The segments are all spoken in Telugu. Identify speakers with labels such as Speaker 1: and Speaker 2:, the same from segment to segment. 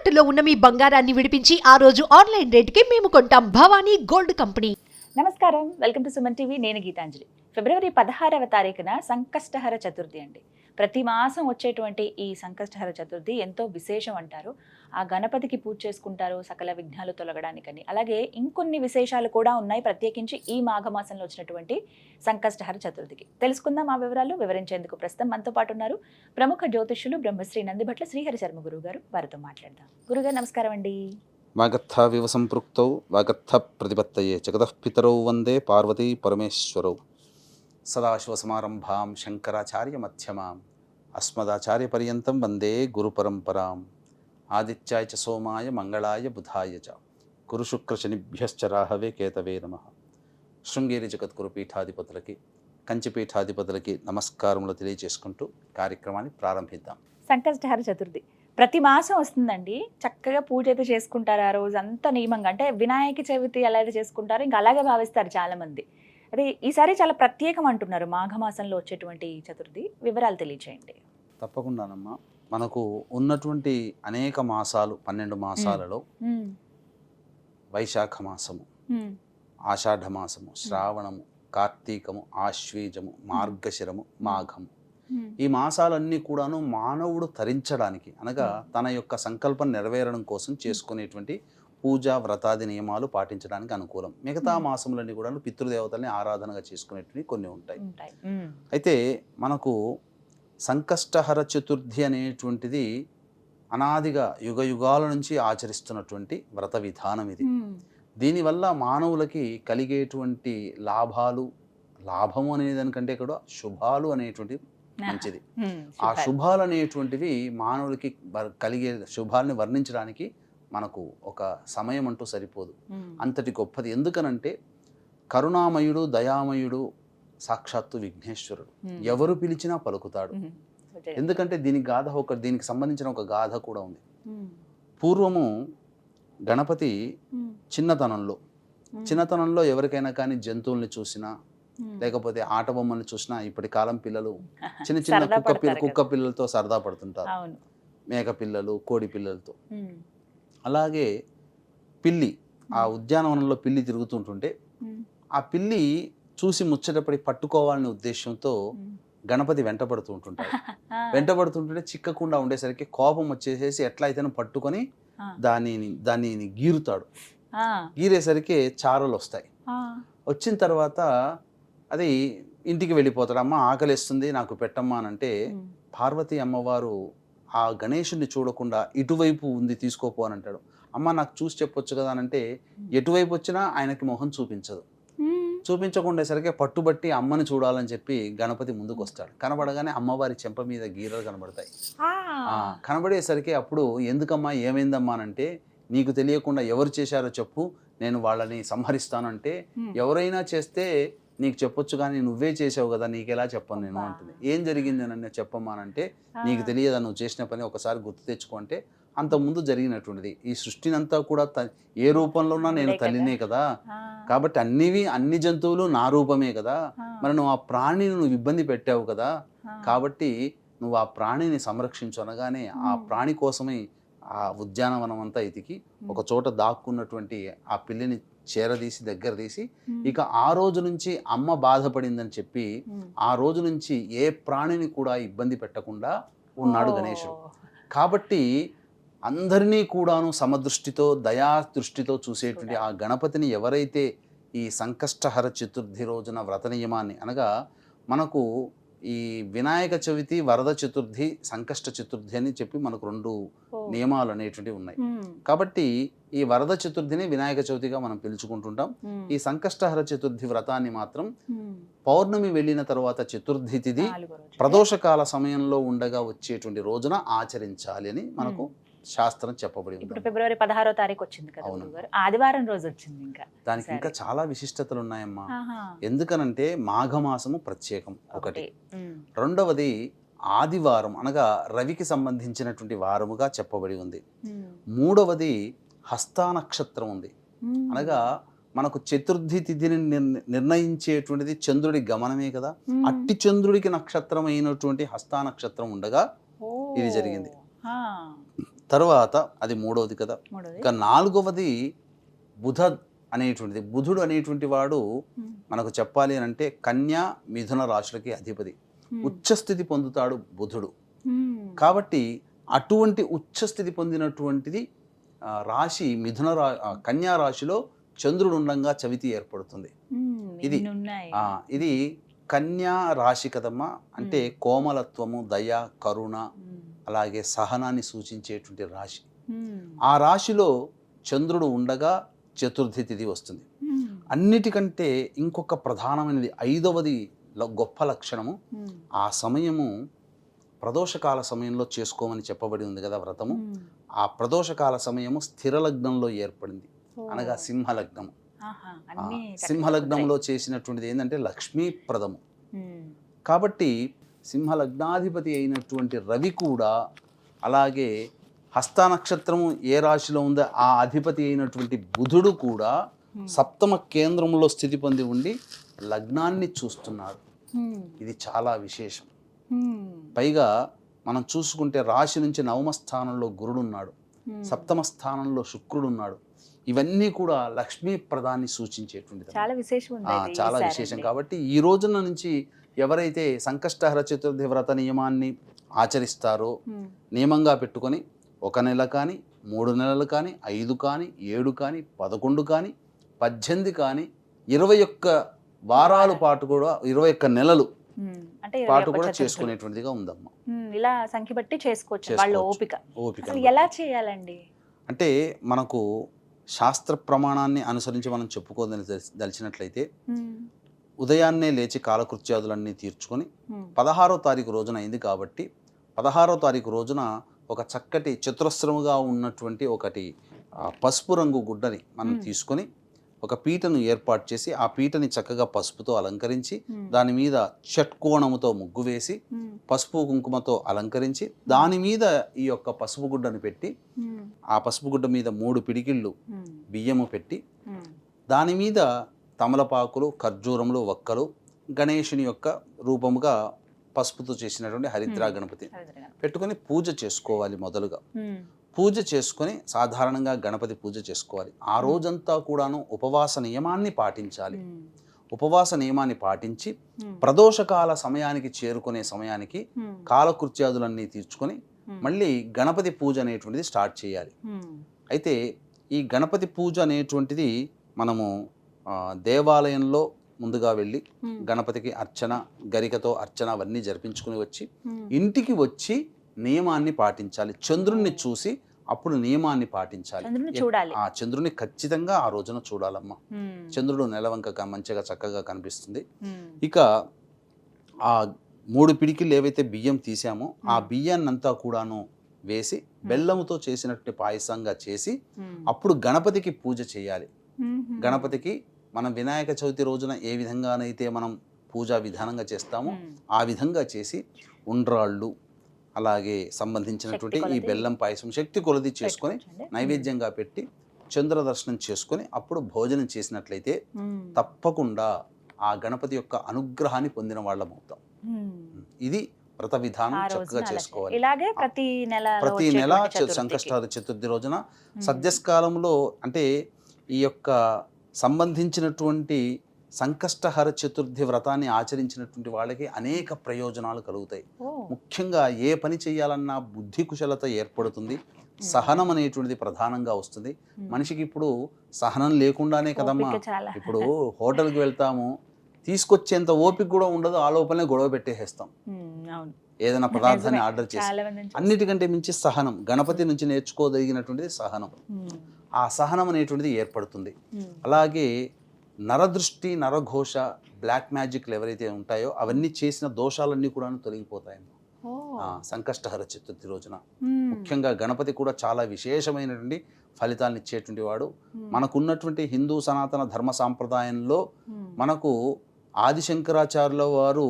Speaker 1: తాకట్టులో ఉన్న మీ బంగారాన్ని విడిపించి ఆ రోజు ఆన్లైన్ రేటుకి మేము కొంటాం. Bhavani gold company.
Speaker 2: నమస్కారం, వెల్కమ్ టు సుమన్ టీవీ. నేను గీతాంజలి. ఫిబ్రవరి 16వ తారీఖున సంకష్టహర చతుర్థి అండి. ప్రతి మాసం వచ్చేటువంటి ఈ సంకష్టహర చతుర్థి ఎంతో విశేషం అంటారు. ఆ గణపతికి పూజ చేసుకుంటారు సకల విఘ్నాలు తొలగడానికని. అలాగే ఇంకొన్ని విశేషాలు కూడా ఉన్నాయి, ప్రత్యేకించి ఈ మాఘమాసంలో వచ్చినటువంటి సంకష్టహర చతుర్థికి. తెలుసుకుందాం ఆ వివరాలు. వివరించేందుకు ప్రస్తుతం మనతో పాటు ఉన్నారు ప్రముఖ జ్యోతిష్యులు బ్రహ్మశ్రీ నందిభట్ల శ్రీహరి శర్మ గురువు గారు. వారితో మాట్లాడదాం. గురుగారు నమస్కారం అండి.
Speaker 3: వాగర్థావివ సంపృక్తౌ వాగర్థ ప్రతిపత్తయే జగతః పితరౌ వందే పార్వతీ పరమేశ్వరౌ. సదాశివసమారంభాం శంకరాచార్య మధ్యమాం అస్మదాచార్య పర్యంతం వందే గురు పరంపరాం. ఆదిత్యాయ చ సోమాయ మంగళాయ బుధాయ చ గురుశుక్రశనిభ్యశ్చ రాహవే కేతవే నమః. శృంగేరి జగద్గురు పీఠాధిపతులకి కంచిపీఠాధిపతులకి నమస్కారములు తెలియజేసుకుంటూ కార్యక్రమాన్ని ప్రారంభిద్దాం.
Speaker 2: సంకష్టహర చతుర్థి ప్రతి మాసం వస్తుందండి. చక్కగా పూజ అయితే చేసుకుంటారు ఆ రోజు అంతా నియమంగా. అంటే వినాయక చవితి ఎలా అయితే చేసుకుంటారో ఇంకా అలాగే భావిస్తారు చాలా మంది. అదే ఈసారి చాలా ప్రత్యేకం అంటున్నారు మాఘమాసంలో వచ్చేటువంటి ఈ చతుర్థి. వివరాలు తెలియచేయండి.
Speaker 3: తప్పకుండానమ్మా. మనకు ఉన్నటువంటి అనేక మాసాలు 12 మాసాలలో వైశాఖ మాసము, ఆషాఢ మాసము, శ్రావణము, కార్తీకము, ఆశ్వీజము, మార్గశిరము, మాఘము, ఈ మాసాలన్నీ కూడాను మానవుడు తరించడానికి అనగా తన యొక్క సంకల్పం నెరవేరడం కోసం చేసుకునేటువంటి పూజా వ్రతాది నియమాలు పాటించడానికి అనుకూలం. మిగతా మాసములన్నీ కూడా పితృదేవతల్ని ఆరాధనగా చేసుకునేటువంటి కొన్ని ఉంటాయి. అయితే మనకు సంకష్టహర చతుర్థి అనేటువంటిది అనాదిగా యుగ యుగాల నుంచి ఆచరిస్తున్నటువంటి వ్రత విధానం ఇది. దీనివల్ల మానవులకి కలిగేటువంటి లాభము అనే దానికంటే కూడా శుభాలు అనేటువంటి మంచిది. ఆ శుభాలు అనేటువంటివి మానవులకి కలిగే శుభాలని వర్ణించడానికి మనకు ఒక సమయం అంటూ సరిపోదు. అంతటి గొప్పది. ఎందుకనంటే కరుణామయుడు, దయామయుడు సాక్షాత్తు విఘ్నేశ్వరుడు. ఎవరు పిలిచినా పలుకుతాడు. ఎందుకంటే దీనికి సంబంధించిన ఒక గాథ కూడా ఉంది. పూర్వము గణపతి చిన్నతనంలో ఎవరికైనా కానీ జంతువుల్ని చూసినా లేకపోతే ఆట బొమ్మల్ని చూసినా, ఇప్పటి కాలం పిల్లలు చిన్న చిన్న కుక్క పిల్లలతో సరదా పడుతుంటారు. మేక పిల్లలు, కోడి పిల్లలతో. అలాగే పిల్లి, ఆ ఉద్యానవనంలో పిల్లి తిరుగుతుంటుంటే ఆ పిల్లి చూసి ముచ్చటపడి పట్టుకోవాలనే ఉద్దేశంతో గణపతి వెంటబడుతుంటుంటే చిక్కకుండా ఉండేసరికి కోపం వచ్చేసేసి ఎట్లా అయితేనే పట్టుకొని దాన్ని గీరుతాడు. గీరేసరికి చారలు వస్తాయి. వచ్చిన తర్వాత అది ఇంటికి వెళ్ళిపోతాడు. అమ్మ ఆకలిస్తుంది, నాకు పెట్టమ్మా అని అంటే పార్వతీ అమ్మవారు ఆ గణేశుడిని చూడకుండా ఇటువైపు ఉంది తీసుకోపో అని అంటాడు. అమ్మ నాకు చూసి చెప్పొచ్చు కదా అని అంటే ఎటువైపు వచ్చినా ఆయనకి మొహం చూపించకుండేసరికి పట్టుబట్టి అమ్మని చూడాలని చెప్పి గణపతి ముందుకు వస్తాడు. కనబడగానే అమ్మవారి చెంప మీద గీరలు కనబడతాయి. కనబడేసరికి అప్పుడు ఎందుకమ్మా ఏమైందమ్మా అనంటే, నీకు తెలియకుండా ఎవరు చేశారో చెప్పు, నేను వాళ్ళని సంహరిస్తానంటే, ఎవరైనా చేస్తే నీకు చెప్పొచ్చు కానీ నువ్వే చేసావు కదా, నీకెలా చెప్పను నేను అంటుంది. ఏం జరిగింది అని చెప్పమ్మా అంటే, నీకు తెలియదా నువ్వు చేసిన పని, ఒకసారి గుర్తు తెచ్చుకో అంటే, అంతకుముందు జరిగినటువంటిది ఈ సృష్టినంతా కూడా ఏ రూపంలో ఉన్నా నేను తల్లినే కదా, కాబట్టి అన్ని జంతువులు నా రూపమే కదా, మరి నువ్వు ఆ ప్రాణిని నువ్వు ఇబ్బంది పెట్టావు కదా, కాబట్టి నువ్వు ఆ ప్రాణిని సంరక్షించు అనగానే ఆ ప్రాణి కోసమే ఆ ఉద్యానవనం అంతా ఎతికి ఒక చోట దాక్కున్నటువంటి ఆ పిల్లిని చేరదీసి దగ్గర తీసి, ఇక ఆ రోజు నుంచి అమ్మ బాధపడిందని చెప్పి ఆ రోజు నుంచి ఏ ప్రాణిని కూడా ఇబ్బంది పెట్టకుండా ఉన్నాడు గణేశుడు. కాబట్టి అందరినీ కూడాను సమదృష్టితో దయాదృష్టితో చూసేటువంటి ఆ గణపతిని ఎవరైతే ఈ సంకష్టహర చతుర్థి రోజున వ్రత నియమాన్ని అనగా మనకు ఈ వినాయక చవితి, వరద చతుర్థి, సంకష్ట చతుర్థి అని చెప్పి మనకు 2 నియమాలు అనేటువంటివి ఉన్నాయి. కాబట్టి ఈ వరద చతుర్థిని వినాయక చవితిగా మనం పిలుచుకుంటుంటాం. ఈ సంకష్టహర చతుర్థి వ్రతాన్ని మాత్రం పౌర్ణమి వెళ్ళిన తర్వాత చతుర్థి తిథి ప్రదోషకాల సమయంలో ఉండగా వచ్చేటువంటి రోజున ఆచరించాలి అని మనకు శాస్త్రం చెప్పబడి ఉంది.
Speaker 2: ఇప్పుడు ఫిబ్రవరి 16వ తారీఖు వచ్చింది కదా, ఆదివారం రోజు వచ్చింది.
Speaker 3: దానికి ఇంకా చాలా విశిష్టతలు ఉన్నాయమ్మా. ఎందుకనంటే మాఘమాసము ప్రత్యేకం ఒకటి, రెండవది ఆదివారం అనగా రవికి సంబంధించినటువంటి వారముగా చెప్పబడి ఉంది. మూడవది హస్తా నక్షత్రం ఉంది. అనగా మనకు చతుర్థి తిథిని నిర్ణయించేటువంటిది చంద్రుడి గమనమే కదా, అట్టి చంద్రుడికి నక్షత్రం అయినటువంటి హస్తా నక్షత్రం ఉండగా ఇది జరిగింది. తర్వాత అది మూడవది కదా.
Speaker 2: మూడోది
Speaker 3: ఇక నాలుగవది బుధ అనేటువంటిది. బుధుడు అనేటువంటి వాడు మనకు చెప్పాలి అని అంటే కన్యా మిథున రాశులకి అధిపతి. ఉచ్చస్థితి పొందుతాడు బుధుడు. కాబట్టి అటువంటి ఉచ్చస్థితి పొందినటువంటిది రాశి కన్యా రాశిలో చంద్రుడు ఉండగా చవితి ఏర్పడుతుంది. ఇది కన్యా రాశి కదమ్మా. అంటే కోమలత్వము, దయ, కరుణ, అలాగే సహనాన్ని సూచించేటువంటి రాశి. ఆ రాశిలో చంద్రుడు ఉండగా చతుర్థి తిథి వస్తుంది. అన్నిటికంటే ఇంకొక ప్రధానమైనది ఐదవది గొప్ప లక్షణము, ఆ సమయము ప్రదోషకాల సమయంలో చేసుకోమని చెప్పబడి ఉంది కదా వ్రతము. ఆ ప్రదోషకాల సమయము స్థిర లగ్నంలో ఏర్పడింది, అనగా సింహలగ్నము. సింహలగ్నంలో చేసినటువంటిది ఏంటంటే లక్ష్మీప్రదము. కాబట్టి సింహలగ్నాధిపతి అయినటువంటి రవి కూడా, అలాగే హస్త నక్షత్రము ఏ రాశిలో ఉందో ఆ అధిపతి అయినటువంటి బుధుడు కూడా సప్తమ కేంద్రంలో స్థితి పొంది ఉండి లగ్నాన్ని చూస్తున్నాడు. ఇది చాలా విశేషం. పైగా మనం చూసుకుంటే రాశి నుంచి నవమ స్థానంలో గురుడు ఉన్నాడు, సప్తమ స్థానంలో శుక్రుడు ఉన్నాడు. ఇవన్నీ కూడా లక్ష్మీ ప్రదాన్ని సూచించేటువంటిది, చాలా విశేషం. కాబట్టి ఈ రోజున నుంచి ఎవరైతే సంకష్టహర చతుర్థి వ్రత నియమాన్ని ఆచరిస్తారో, నియమంగా పెట్టుకొని 1 నెల కానీ, 3 నెలలు కానీ, 5 కానీ, 7 కానీ, 11 కానీ, 18 కానీ, 21 వారాల పాటు కూడా, 21 నెలలు పాటు కూడా చేసుకునేటువంటిదిగా ఉందమ్మా.
Speaker 2: ఇలా సంఖ్య బట్టి చేసుకోవచ్చు. ఓపిక ఎలా చేయాలండి
Speaker 3: అంటే మనకు శాస్త్ర ప్రమాణాన్ని అనుసరించి మనం చెప్పుకోదలిచినట్లయితే ఉదయాన్నే లేచి కాలకృత్యాదులన్నీ తీర్చుకొని 16వ తారీఖు రోజున అయింది కాబట్టి 16వ తారీఖు రోజున ఒక చక్కటి చతురస్రముగా ఉన్నటువంటి ఒకటి పసుపు రంగు గుడ్డని మనం తీసుకొని ఒక పీటను ఏర్పాటు చేసి, ఆ పీటని చక్కగా పసుపుతో అలంకరించి, దాని మీద షట్కోణముతో ముగ్గు వేసి, పసుపు కుంకుమతో అలంకరించి, దాని మీద ఈ యొక్క పసుపు గుడ్డను పెట్టి, ఆ పసుపు గుడ్డ మీద 3 పిడికిళ్ళు బియ్యము పెట్టి, దాని మీద తమలపాకులు, ఖర్జూరములు, వక్కలు, గణేశుని యొక్క రూపముగా పసుపుతో చేసినటువంటి హరిద్రా గణపతి పెట్టుకొని పూజ చేసుకోవాలి. మొదలుగా పూజ చేసుకొని సాధారణంగా గణపతి పూజ చేసుకోవాలి. ఆ రోజంతా కూడాను ఉపవాస నియమాన్ని పాటించాలి. ఉపవాస నియమాన్ని పాటించి ప్రదోషకాల సమయానికి చేరుకునే సమయానికి కాలకృత్యాదులన్నీ తీర్చుకొని మళ్ళీ గణపతి పూజ అనేటువంటిది స్టార్ట్ చేయాలి. అయితే ఈ గణపతి పూజ అనేటువంటిది మనము దేవాలయంలో ముందుగా వెళ్ళి గణపతికి అర్చన, గరికతో అర్చన అవన్నీ జరిపించుకుని వచ్చి ఇంటికి వచ్చి నియమాన్ని పాటించాలి. చంద్రుణ్ణి చూసి అప్పుడు నియమాన్ని పాటించాలి. ఆ చంద్రుని ఖచ్చితంగా ఆ రోజున చూడాలమ్మా. చంద్రుడు నెలవంక మంచిగా చక్కగా కనిపిస్తుంది. ఇక ఆ 3 పిడికిళ్ళు ఏవైతే బియ్యం తీసామో ఆ బియ్యాన్నంతా కూడాను వేసి బెల్లముతో చేసినట్టు పాయసంగా చేసి అప్పుడు గణపతికి పూజ చేయాలి. గణపతికి మనం వినాయక చవితి రోజున ఏ విధంగానైతే మనం పూజా విధానంగా చేస్తామో ఆ విధంగా చేసి ఉండ్రాళ్ళు, అలాగే సంబంధించినటువంటి ఈ బెల్లం పాయసం శక్తి కొలది చేసుకొని నైవేద్యంగా పెట్టి చంద్ర దర్శనం చేసుకొని అప్పుడు భోజనం చేసినట్లయితే తప్పకుండా ఆ గణపతి యొక్క అనుగ్రహాన్ని పొందిన వాళ్ళం అవుతాం. ఇది వ్రత విధానం చక్కగా చేసుకోవాలి. ప్రతి నెల సంకష్టహర చతుర్థి రోజున సద్యస్కాలంలో అంటే ఈ యొక్క సంబంధించినటువంటి సంకష్టహర చతుర్థి వ్రతాన్ని ఆచరించినటువంటి వాళ్ళకి అనేక ప్రయోజనాలు కలుగుతాయి. ముఖ్యంగా ఏ పని చేయాలన్నా బుద్ధి కుశలత ఏర్పడుతుంది. సహనం అనేటువంటిది ప్రధానంగా వస్తుంది. మనిషికి ఇప్పుడు సహనం లేకుండానే కదమ్మా, ఇప్పుడు హోటల్కి వెళ్తాము, తీసుకొచ్చేంత ఓపిక కూడా ఉండదు, ఆ లోపలనే గొడవ పెట్టేసేస్తాం ఏదైనా పదార్థాన్ని ఆర్డర్ చేసి. అన్నిటికంటే మించి సహనం, గణపతి నుంచి నేర్చుకోదగినటువంటిది సహనం. ఆ సహనం అనేటువంటిది ఏర్పడుతుంది. అలాగే నరదృష్టి, నరఘోష, బ్లాక్ మ్యాజిక్లు ఎవరైతే ఉంటాయో అవన్నీ చేసిన దోషాలన్నీ కూడా తొలగిపోతాయి సంకష్టహర చతుర్థి రోజున. ముఖ్యంగా గణపతి కూడా చాలా విశేషమైనటువంటి ఫలితాలను ఇచ్చేటువంటి వాడు. మనకున్నటువంటి హిందూ సనాతన ధర్మ సాంప్రదాయంలో మనకు ఆదిశంకరాచార్యుల వారు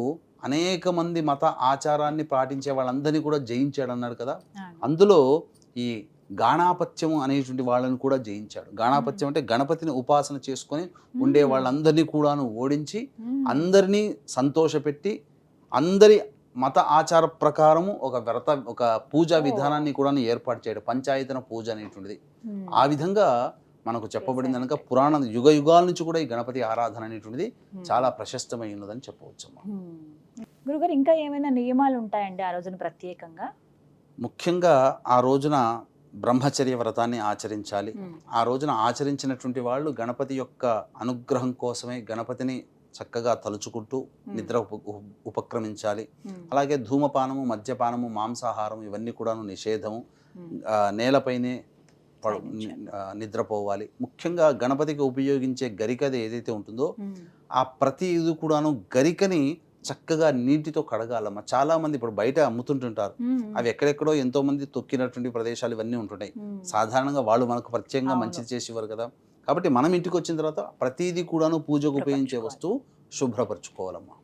Speaker 3: అనేక మంది మత ఆచారాన్ని పాటించే వాళ్ళందరినీ కూడా జయించాడు అన్నాడు కదా. అందులో ఈ గాణాపత్యము అనేటువంటి వాళ్ళని కూడా జయించాడు. గాణాపత్యం అంటే గణపతిని ఉపాసన చేసుకొని ఉండే వాళ్ళందరినీ కూడాను ఓడించి అందరినీ సంతోషపెట్టి అందరి మత ఆచార ప్రకారము ఒక పూజా విధానాన్ని కూడా ఏర్పాటు చేయడం, పంచాయతన పూజ అనేటువంటిది. ఆ విధంగా మనకు చెప్పబడింది కనుక పురాణ యుగ యుగాల నుంచి కూడా ఈ గణపతి ఆరాధన అనేటువంటిది చాలా ప్రశస్తమై ఉన్నదని చెప్పవచ్చమ్మా.
Speaker 2: గురుగారు ఇంకా ఏమైనా నియమాలు ఉంటాయండి ఆ రోజున ప్రత్యేకంగా?
Speaker 3: ముఖ్యంగా ఆ రోజున బ్రహ్మచర్య వ్రతాన్ని ఆచరించాలి. ఆ రోజున ఆచరించినటువంటి వాళ్ళు గణపతి యొక్క అనుగ్రహం కోసమే గణపతిని చక్కగా తలుచుకుంటూ నిద్ర ఉపక్రమించాలి. అలాగే ధూమపానము, మద్యపానము, మాంసాహారం ఇవన్నీ కూడాను నిషేధము. నేలపైనే నిద్రపోవాలి. ముఖ్యంగా గణపతికి ఉపయోగించే గరికది ఏదైతే ఉంటుందో ఆ ప్రతి ఇది కూడాను గరికని చక్కగా నీటితో కడగాలమ్మా. చాలా మంది ఇప్పుడు బయట అమ్ముతుంటుంటారు, అవి ఎక్కడెక్కడో ఎంతో మంది తొక్కినటువంటి ప్రదేశాలు ఇవన్నీ ఉంటున్నాయి. సాధారణంగా వాళ్ళు మనకు ప్రత్యేకంగా మంచిది చేసేవారు కదా. కాబట్టి మనం ఇంటికి వచ్చిన తర్వాత ప్రతిదీ కూడాను పూజకు ఉపయోగించే వస్తువు శుభ్రపరచుకోవాలమ్మా.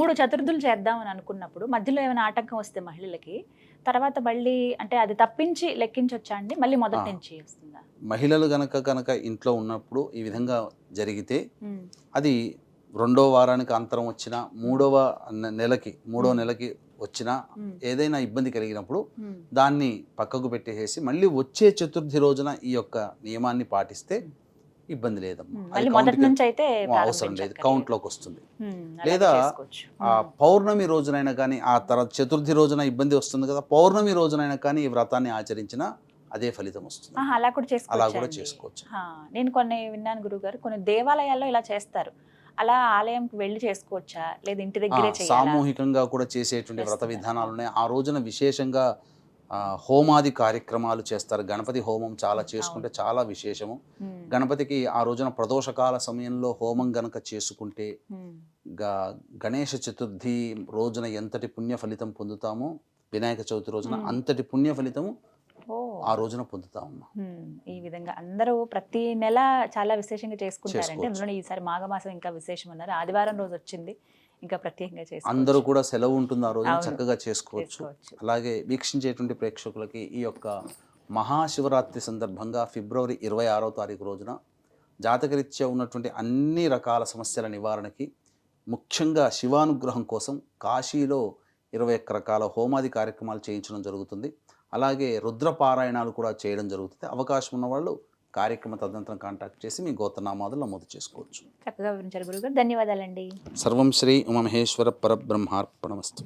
Speaker 2: 3 చతుర్థులు చేద్దామని అనుకున్నప్పుడు మధ్యలో ఏమైనా ఆటంకం వస్తే మహిళలకి తర్వాత మళ్ళీ అంటే అది తప్పించి లెక్కించొచ్చా అండి? మళ్ళీ మొదటి నుంచి వస్తుందా?
Speaker 3: మహిళలు గనక ఇంట్లో ఉన్నప్పుడు ఈ విధంగా జరిగితే అది 2వ వారానికి అంతరం వచ్చినా, 3వ నెలకి వచ్చినా ఏదైనా ఇబ్బంది కలిగినప్పుడు దాన్ని పక్కకు పెట్టేసి మళ్ళీ వచ్చే చతుర్థి రోజున ఈ యొక్క నియమాన్ని పాటిస్తే ఇబ్బంది లేదమ్మా. అవసరం లేదు, కౌంట్లోకి వస్తుంది. లేదా ఆ పౌర్ణమి రోజునైనా కానీ, ఆ తర్వాత చతుర్థి రోజున ఇబ్బంది వస్తుంది కదా, పౌర్ణమి రోజునైనా కానీ ఈ వ్రతాన్ని ఆచరించినా అదే ఫలితం వస్తుంది.
Speaker 2: అలా కూడా చేసుకోవచ్చు. నేను కొన్ని విన్నాను గురుగారు, కొన్ని దేవాలయాల్లో ఇలా చేస్తారు. అలా ఆలయంకి వెళ్ళి చేసుకోవచ్చా, లేదా ఇంటి దగ్గరే
Speaker 3: సామూహికంగా కూడా చేసేటువంటి వ్రత విధానాలు ఉన్నాయి. ఆ రోజున విశేషంగా హోమాది కార్యక్రమాలు చేస్తారు. గణపతి హోమం చాలా చేసుకుంటే చాలా విశేషము. గణపతికి ఆ రోజున ప్రదోషకాల సమయంలో హోమం గనక చేసుకుంటే గణేష చతుర్థి రోజున ఎంతటి పుణ్య ఫలితం పొందుతామో వినాయక చవితి రోజున అంతటి పుణ్య ఫలితము ఆ రోజున పొందుతామమ్మా.
Speaker 2: ఈ విధంగా అందరూ ప్రతి నెల చాలా విశేషంగా చేసుకుంటారంటే అందులో ఈసారి మాఘమాసం ఇంకా విశేషం అన్నారు. ఆదివారం రోజు వచ్చింది, ఇంకా ప్రత్యేకంగా చేసుకోవచ్చు.
Speaker 3: అందరూ కూడా సెలవు ఉంటుంది ఆ రోజు, చక్కగా చేసుకోవచ్చు. అలాగే వీక్షించేటువంటి ప్రేక్షకులకి ఈ యొక్క మహాశివరాత్రి సందర్భంగా ఫిబ్రవరి 26వ తారీఖు రోజున జాతకరీత్యా ఉన్నటువంటి అన్ని రకాల సమస్యల నివారణకి, ముఖ్యంగా శివానుగ్రహం కోసం కాశీలో 21 రకాల హోమాది కార్యక్రమాలు చేయించడం జరుగుతుంది. అలాగే రుద్రపారాయణాలు కూడా చేయడం జరుగుతుంది. అవకాశం ఉన్న వాళ్ళు కార్యక్రమ తదనంతరం కాంటాక్ట్ చేసి మీ గోత్రనామాదులు నమోదు చేసుకోవచ్చు.
Speaker 2: చక్కగా వివరించారు గురుగారు, ధన్యవాదాలండి.
Speaker 3: సర్వం శ్రీ ఉమామహేశ్వర పరబ్రహ్మార్పణమస్తు.